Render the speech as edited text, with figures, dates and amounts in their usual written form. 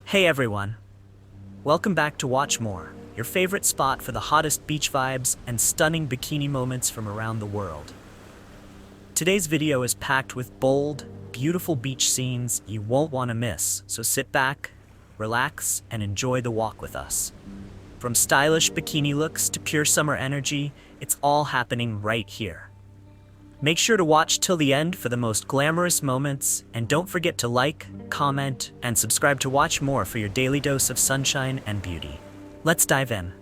Hey everyone, welcome back to Watch More, your favorite spot for the hottest beach vibes and stunning bikini moments from around the world. Today's video is packed with bold, beautiful beach scenes you won't want to miss, so sit back, relax, and enjoy the walk with us. From stylish bikini looks to pure summer energy, it's all happening right here. Make sure to watch till the end for the most glamorous moments, and don't forget to like, comment, and subscribe to Watch More for your daily dose of sunshine and beauty. Let's dive in.